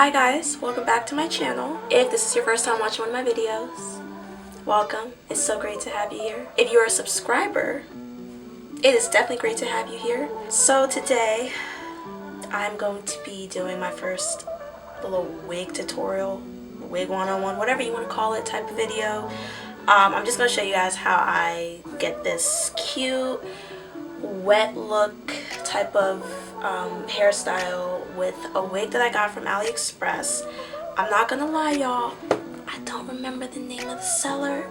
Hi guys, welcome back to my channel. If this is your first time watching one of my videos, welcome. It's so great to have you here. If you're a subscriber, it is definitely great to have you here. So today, I'm going to be doing my first little wig tutorial, wig 101, whatever you want to call it type of video. I'm just going to show you guys how I get this cute, wet look type of hairstyle with a wig that I got from Aliexpress. I'm not gonna lie, y'all, I don't remember the name of the seller.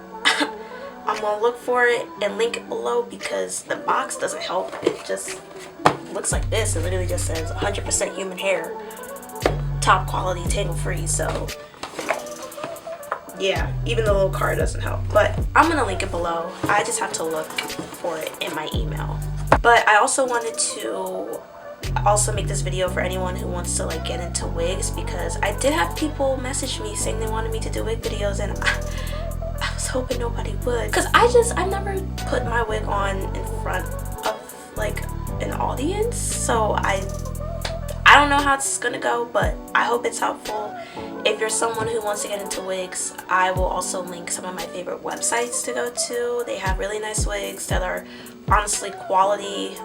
I'm gonna look for it and link it below because the box doesn't help. It just looks like this. It literally just says 100% human hair, top quality, tangle free. So yeah, even the little card doesn't help, but I'm gonna link it below. I just have to look for it in my email. But I also wanted to make this video for anyone who wants to like get into wigs, because I did have people message me saying they wanted me to do wig videos, and I was hoping nobody would, because I never put my wig on in front of like an audience, so I don't know how it's gonna go, but I hope it's helpful. If you're someone who wants to get into wigs, I will also link some of my favorite websites to go to. They have really nice wigs that are honestly quality.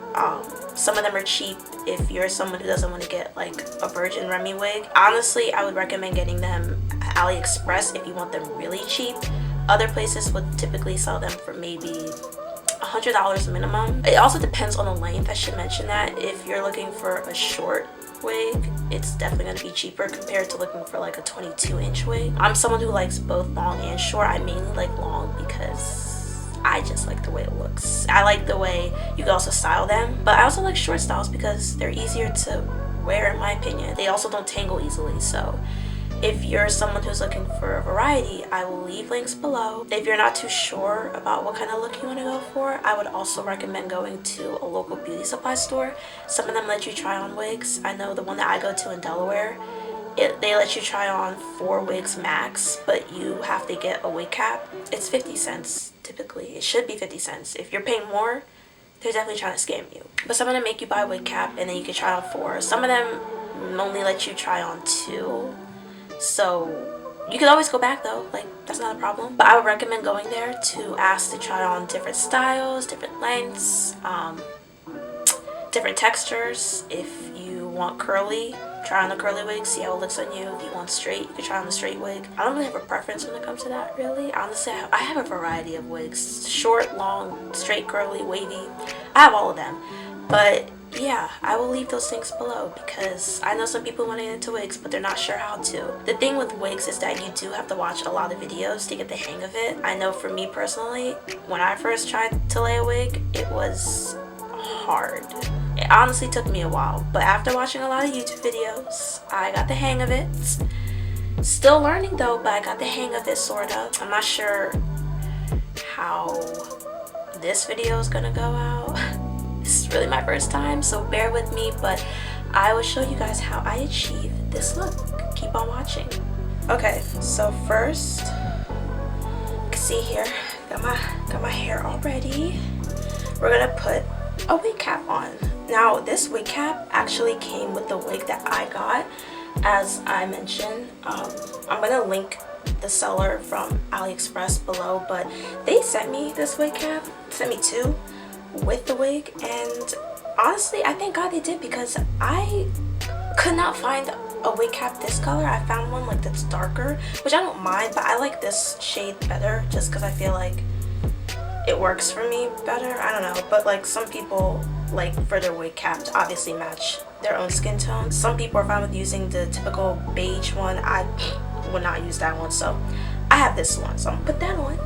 Some of them are cheap if you're someone who doesn't want to get like a Virgin Remy wig. Honestly, I would recommend getting them at Aliexpress if you want them really cheap. Other places would typically sell them for maybe $100 minimum. It also depends on the length. I should mention that if you're looking for a short wig, it's definitely going to be cheaper compared to looking for like a 22-inch wig. I'm someone who likes both long and short. I mainly like long because I just like the way it looks. I like the way you can also style them, but I also like short styles because they're easier to wear in my opinion. They also don't tangle easily, so if you're someone who's looking for a variety, I will leave links below. If you're not too sure about what kind of look you want to go for, I would also recommend going to a local beauty supply store. Some of them let you try on wigs. I know the one that I go to in Delaware, they let you try on 4 wigs max, but you have to get a wig cap. It's 50 cents typically. It should be 50 cents. If you're paying more, they're definitely trying to scam you. But some of them make you buy a wig cap and then you can try on 4. Some of them only let you try on 2. So you can always go back though, like that's not a problem. But I would recommend going there to ask to try on different styles, different lengths, different textures. If you want curly, try on the curly wig, see how it looks on you. If you want straight, you can try on the straight wig. I don't really have a preference when it comes to that, really. Honestly, I have a variety of wigs. Short, long, straight, curly, wavy. I have all of them. But yeah, I will leave those links below because I know some people want to get into wigs, but they're not sure how to. The thing with wigs is that you do have to watch a lot of videos to get the hang of it. I know for me personally, when I first tried to lay a wig, it was hard. It honestly took me a while, but after watching a lot of YouTube videos, I got the hang of it. Still learning though, but I got the hang of it sort of. I'm not sure how this video is gonna go out. This is really my first time, so bear with me, but I will show you guys how I achieve this look. Keep on watching. Okay, so first, you can see here, got my hair all ready. We're gonna put a wig cap on. Now, this wig cap actually came with the wig that I got, as I mentioned. I'm gonna link the seller from AliExpress below, but they sent me this wig cap, sent me 2 with the wig, and honestly I thank God they did because I could not find a wig cap this color. I found one like that's darker, which I don't mind, but I like this shade better just because I feel like it works for me better. I don't know, but like some people like for their wig cap to obviously match their own skin tone. Some people are fine with using the typical beige one. I would not use that one, so I have this one, so I'm gonna put that on.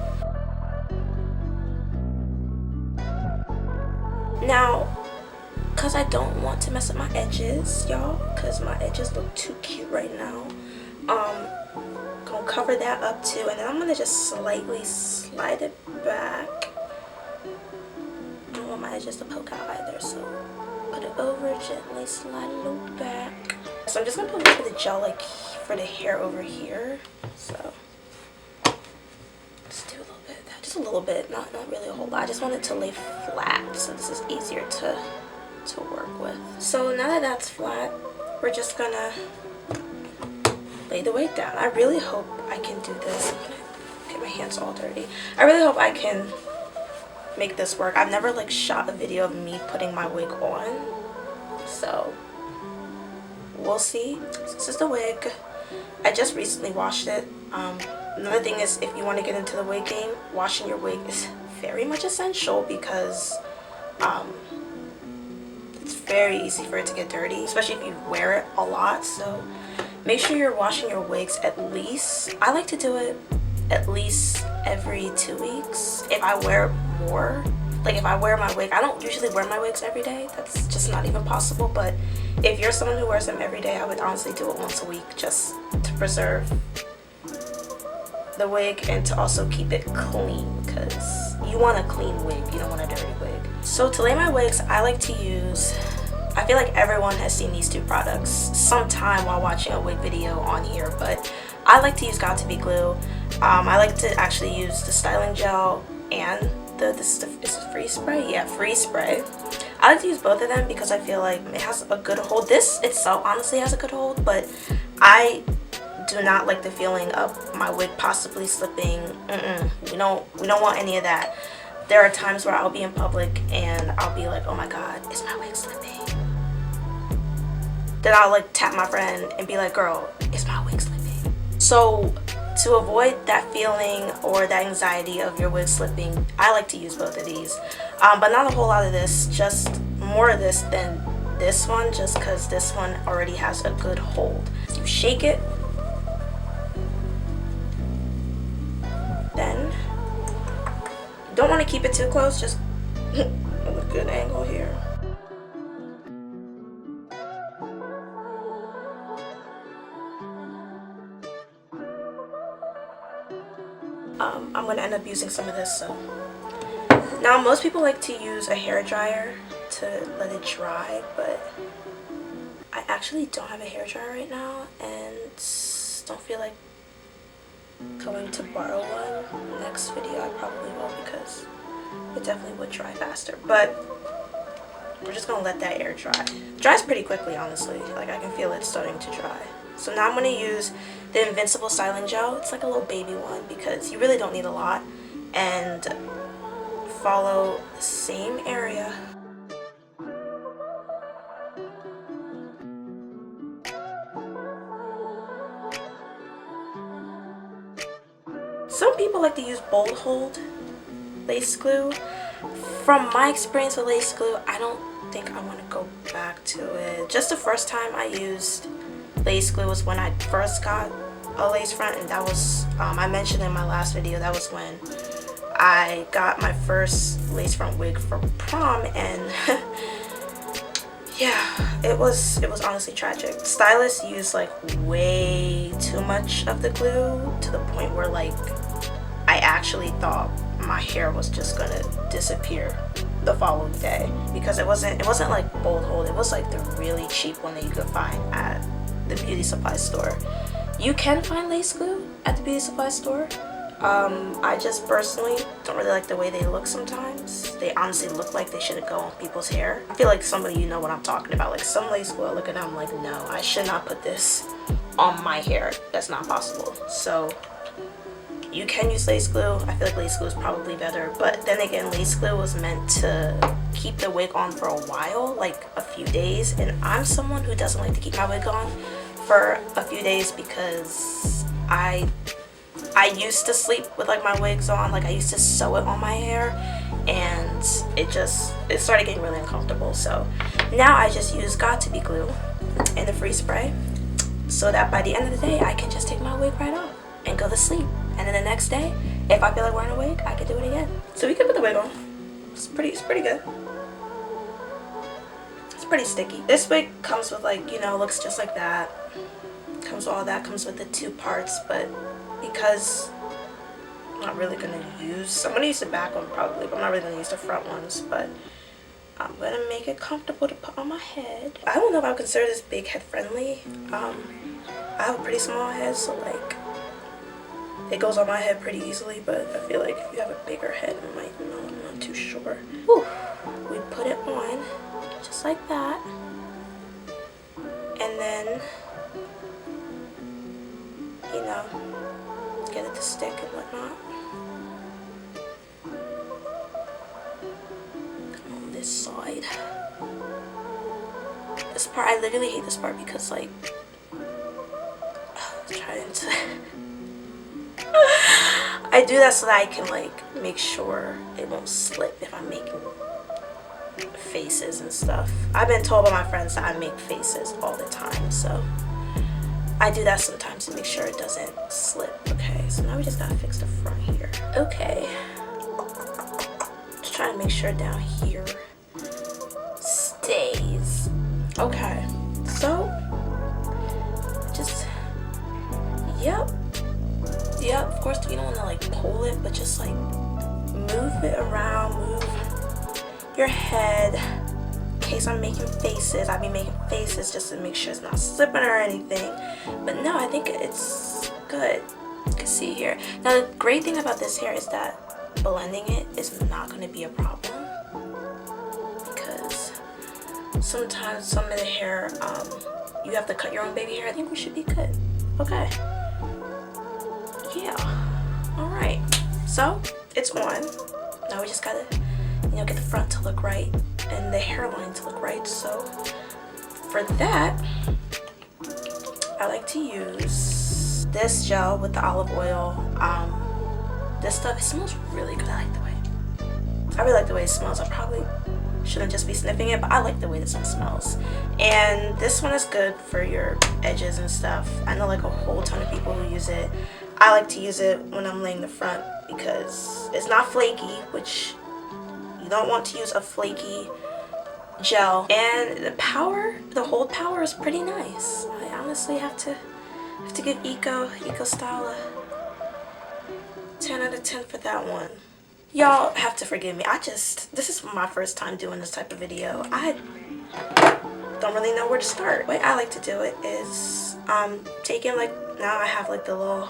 Now, because I don't want to mess up my edges, y'all, because my edges look too cute right now, gonna cover that up too, and then I'm gonna just slightly slide it back. I don't want my edges to poke out either, so put it over, gently slide a little back. So I'm just gonna put a little bit of gel like for the hair over here, so let's do a little bit of that, just a little bit, not really a whole lot. I just want it to lay flat, so this is easier to work with. So now that that's flat, we're just gonna lay the wig down. I really hope I can do this. I'm gonna get my hands all dirty. I really hope I can make this work. I've never like shot a video of me putting my wig on, so we'll see. This is the wig. I just recently washed it. Another thing is, if you want to get into the wig game, washing your wig is very much essential because it's very easy for it to get dirty, especially if you wear it a lot. So make sure you're washing your wigs at least, I like to do it at least every 2 weeks. If I wear more, like if I wear my wig, I don't usually wear my wigs every day. That's just not even possible. But if you're someone who wears them every day, I would honestly do it once a week just to preserve the wig and to also keep it clean, because you want a clean wig, you don't want a dirty wig. So to lay my wigs, I like to use, I feel like everyone has seen these two products sometime while watching a wig video on here, but I like to use Got2b glue. I like to actually use the styling gel and this is free spray? Yeah, free spray. I like to use both of them because I feel like it has a good hold. This itself honestly has a good hold, but I do not like the feeling of my wig possibly slipping. We don't want any of that. There are times where I'll be in public and I'll be like, oh my god, is my wig slipping? Then I'll like tap my friend and be like, girl, is my wig slipping? So to avoid that feeling or that anxiety of your wig slipping, I like to use both of these, but not a whole lot of this, just more of this than this one, just because this one already has a good hold. You shake it, then you don't want to keep it too close, just a good angle here. I'm going to end up using some of this. So now most people like to use a hair dryer to let it dry, but I actually don't have a hair dryer right now and don't feel like going to borrow one. Next video I probably will, because it definitely would dry faster, but we're just gonna let that air dry. It dries pretty quickly, honestly. Like, I can feel it starting to dry. So now I'm gonna use the Invincible styling gel. It's like a little baby one because you really don't need a lot, and follow the same area. Some people like to use bold hold lace glue. From my experience with lace glue, I don't think I want to go back to it. Just the first time I used lace glue was when I first got a lace front, and that was, I mentioned in my last video, that was when I got my first lace front wig for prom, and yeah, it was honestly tragic. Stylists used like way too much of the glue to the point where like I actually thought my hair was just gonna disappear the following day, because it wasn't like bold hold. It was like the really cheap one that you could find at the beauty supply store. You can find lace glue at the beauty supply store. I just personally don't really like the way they look sometimes. They honestly look like they shouldn't go on people's hair. I feel like some of you know what I'm talking about. Like some lace glue, I look at them, I'm like, no, I should not put this on my hair. That's not possible. So you can use lace glue. I feel like lace glue is probably better. But then again, lace glue was meant to keep the wig on for a while, like a few days. And I'm someone who doesn't like to keep my wig on for a few days because I used to sleep with like my wigs on. Like I used to sew it on my hair, and it started getting really uncomfortable. So now I just use Got2b glue and the free spray, so that by the end of the day I can just take my wig right off and go to sleep. And then the next day, if I feel like wearing a wig, I can do it again. So we can put the wig on. It's pretty good. It's pretty sticky. This wig comes with like, you know, looks just like that. Comes with all that, comes with the two parts, but because I'm not really gonna use, I'm gonna use the back one probably, but I'm not really gonna use the front ones, but I'm gonna make it comfortable to put on my head. I don't know if I would consider this big head friendly. I have a pretty small head, so like it goes on my head pretty easily, but I feel like if you have a bigger head, it might not. I'm not too sure. Whew. We put it on just like that, and then you know, get it to stick and whatnot. On this side. This part, I literally hate this part because, like, trying to I do that so that I can, like, make sure it won't slip if I'm making faces and stuff. I've been told by my friends that I make faces all the time, so I do that sometimes to make sure it doesn't slip. Okay, so now we just gotta fix the front here. Okay, just trying to make sure down here stays. Okay, so just yep, of course you don't want to like pull it, but just like move it around, move your head. In case I'm making faces, I'll be making faces just to make sure it's not slipping or anything. But no, I think it's good. You can see here. Now the great thing about this hair is that blending it is not going to be a problem, because sometimes some of the hair you have to cut your own baby hair. I think we should be good. Okay. Yeah. Alright. So it's on. Now we just gotta, you know, get the front to look right and the hairline to look right. So for that, I like to use this gel with the olive oil. This stuff, it smells really good. I really like the way it smells. I probably shouldn't just be sniffing it, but I like the way this one smells. And this one is good for your edges and stuff. I know like a whole ton of people who use it. I like to use it when I'm laying the front because it's not flaky, which you don't want to use a flaky gel. And the hold power is pretty nice. I honestly have to give Eco Style a 10 out of 10 for that one. Y'all have to forgive me. This is my first time doing this type of video. I don't really know where to start. The way I like to do it is taking, like, now I have like the little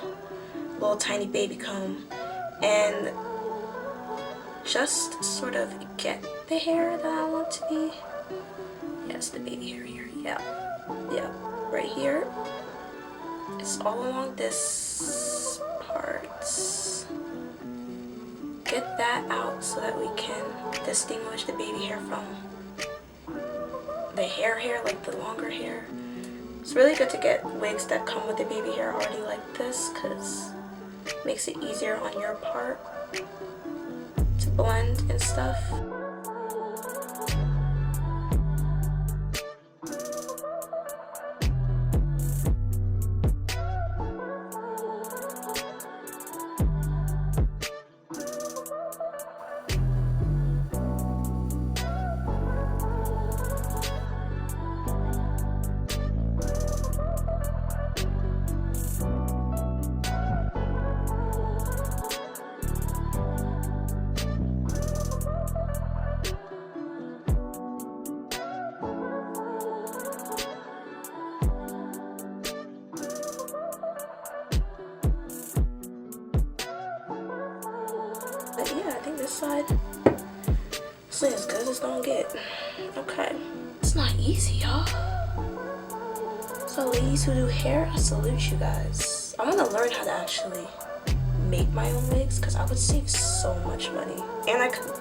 tiny baby comb, and just sort of get the hair that I want to be. Yes, the baby hair here. Yeah, right here. It's all along this part. Get that out so that we can distinguish the baby hair from the hair, like the longer hair. It's really good to get wigs that come with the baby hair already like this, because it makes it easier on your part to blend and stuff. But yeah, I think this side is as good as it's gonna get. Okay. It's not easy, y'all. So ladies who do hair, I salute you guys. I want to learn how to actually make my own wigs, because I would save so much money. And I could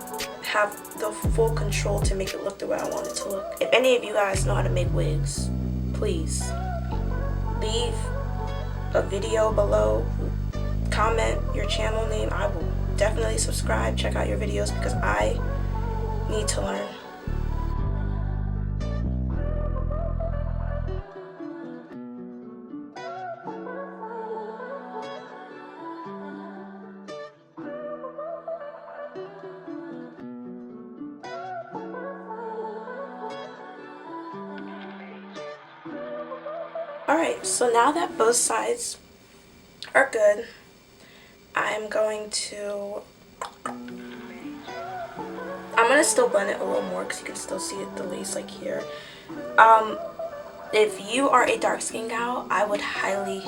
have the full control to make it look the way I want it to look. If any of you guys know how to make wigs, please leave a video below. Comment your channel name. I will definitely subscribe, check out your videos, because I need to learn. Alright, so now that both sides are good, I'm going to still blend it a little more because you can still see it, the lace like here. If you are a dark skin gal, I would highly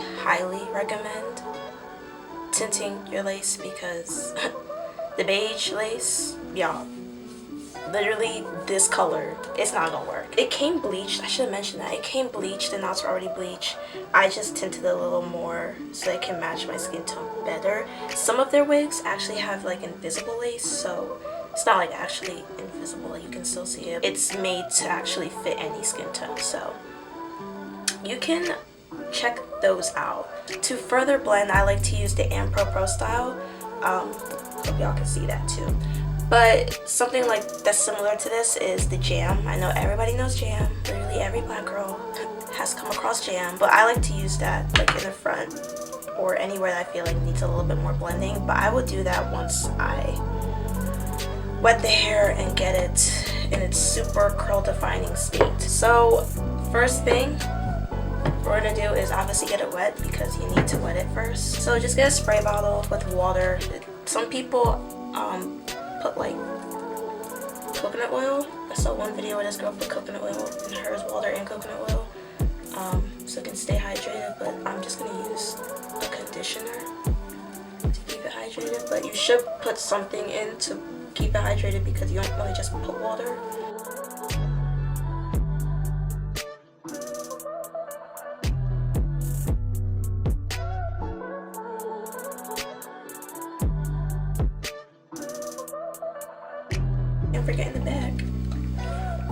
recommend tinting your lace, because the beige lace, y'all, literally this color, it's not gonna work. It came bleached. I should have mentioned that. It came bleached and now it's already bleached. I just tinted it a little more so it can match my skin tone better. Some of their wigs actually have like invisible lace, so it's not like actually invisible, like you can still see it. It's made to actually fit any skin tone, so you can check those out. To further blend, I like to use the Pro style. Hope y'all can see that too. But something like that's similar to this is the Jam. I know everybody knows Jam. Literally every black girl has come across Jam, but I like to use that like in the front or anywhere that I feel like needs a little bit more blending. But I will do that once I wet the hair and get it in its super curl defining state. So first thing we're gonna do is obviously get it wet because you need to wet it first. So just get a spray bottle with water. Some people put like coconut oil. I saw one video where this girl put coconut oil in hers, water and coconut oil, so it can stay hydrated. But I'm just gonna use a conditioner to keep it hydrated. But you should put something in to keep it hydrated because you don't really just put water. And forgetting the bag.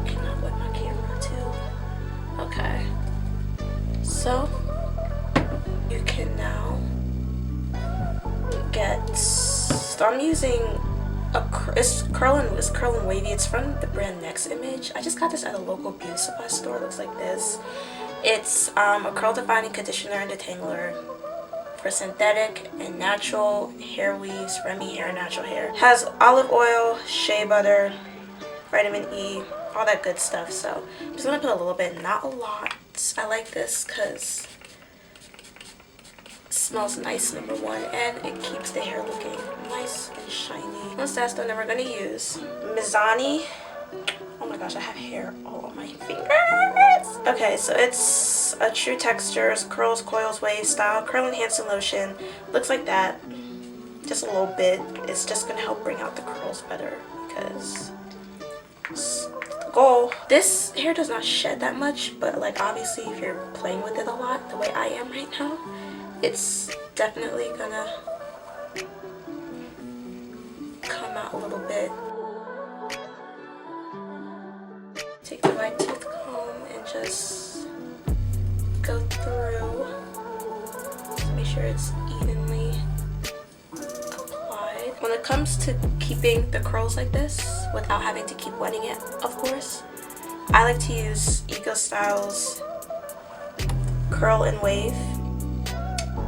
Cannot wet my camera too. Okay. So you can now get. So I'm using it's curl and wavy. It's from the brand Next Image. I just got this at a local beauty supply store. It looks like this. It's a curl defining conditioner and detangler for synthetic and natural hair weaves, Remy Hair Natural Hair. Has olive oil, shea butter, vitamin E, all that good stuff. So I'm just gonna put a little bit, not a lot. I like this because it smells nice, number one, and it keeps the hair looking nice and shiny. Once that's done, then we're gonna use Mizani. Oh my gosh, I have hair all on my fingers. Okay, so it's a True Textures Curls, Coils, Wave Style Curl Enhancing Lotion. Looks like that. Just a little bit. It's just gonna help bring out the curls better because it's the goal. This hair does not shed that much, but like obviously if you're playing with it a lot, the way I am right now, it's definitely gonna come out a little bit. Take the wide tooth comb and just go through to make sure it's evenly applied. When it comes to keeping the curls like this without having to keep wetting it, of course, I like to use Eco Styles Curl and Wave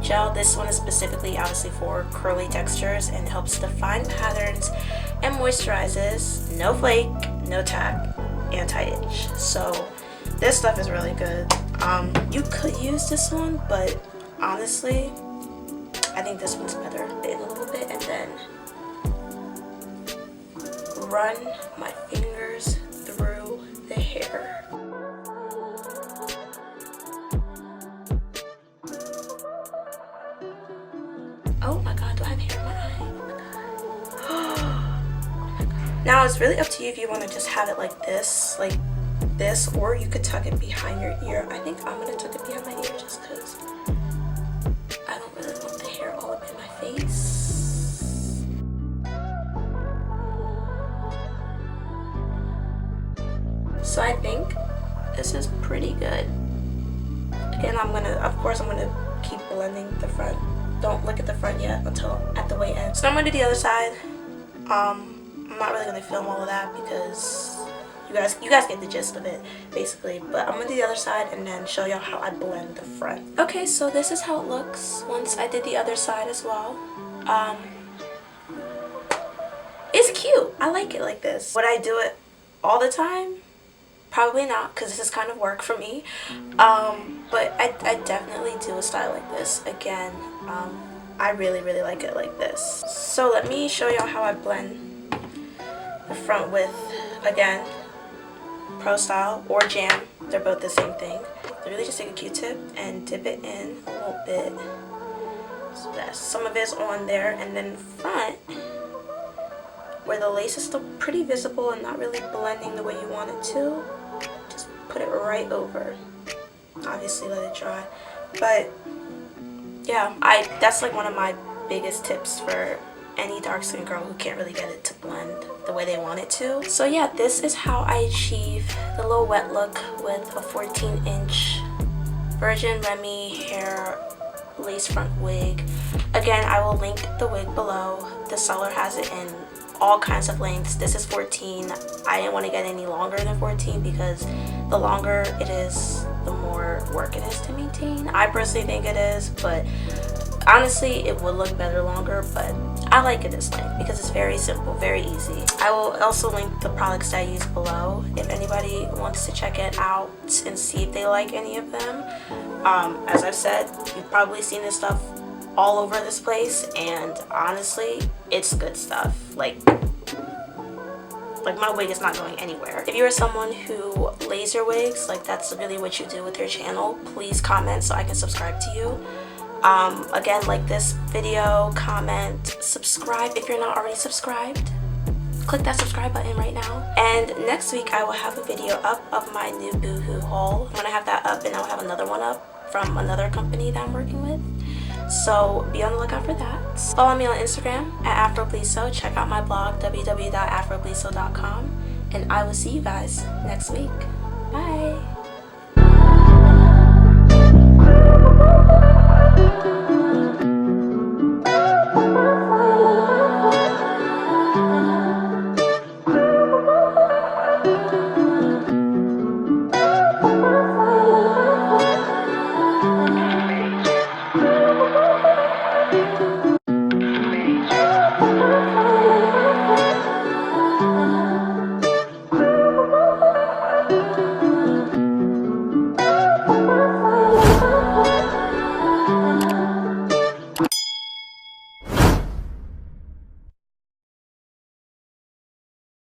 gel. This one is specifically obviously for curly textures and helps define patterns and moisturizes. No flake, no tack, anti-itch. So this stuff is really good. You could use this one, but honestly I think this one's better. In a little bit and then run my fingers through the hair. Oh my god, do I have hair in my eye? Oh my god. Now it's really up to you if you want to just have it like this, or you could tuck it behind your ear. I think I'm gonna tuck it behind my ear just because I don't really want the hair all up in my face. So I think this is pretty good. Again, I'm gonna keep blending the front. Don't look at the front yet until at the way end. So I'm gonna do the other side. I'm not really gonna film all of that because you guys get the gist of it basically, but I'm gonna do the other side and then show y'all how I blend the front. Okay, so this is how it looks once I did the other side as well. It's cute. I like it like this. Would I do it all the time? Probably not, because this is kind of work for me, but I definitely do a style like this. Again, I really like it like this. So let me show y'all how I blend the front with, again, Pro Style or Jam. They're both the same thing. Literally just take a Q-tip and dip it in a little bit so that some of it's on there, and then front where the lace is still pretty visible and not really blending the way you want it to, just put it right over. Obviously let it dry. But yeah, that's like one of my biggest tips for any dark skin girl who can't really get it to blend the way they want it to. So yeah, this is how I achieve the little wet look with a 14-inch Virgin Remy hair lace front wig. Again, I will link the wig below. The seller has it in all kinds of lengths. This is 14. I didn't want to get any longer than 14 because the longer it is, the more work it is to maintain. I personally think it is, but honestly it would look better longer, but I like it this length because it's very simple, very easy. I will also link the products that I use below if anybody wants to check it out and see if they like any of them. As I've said, you've probably seen this stuff all over this place, and honestly it's good stuff. Like my wig is not going anywhere. If you are someone who laser wigs, like that's really what you do with your channel, please comment so I can subscribe to you. Again, like this video, comment, subscribe if you're not already subscribed. Click that subscribe button right now. And next week I will have a video up of my new Boohoo haul. When I have that up, and I'll have another one up from another company that I'm working with. So be on the lookout for that. Follow me on Instagram at AfroBleeso. Check out my blog www.afrobleeso.com, and I will see you guys next week.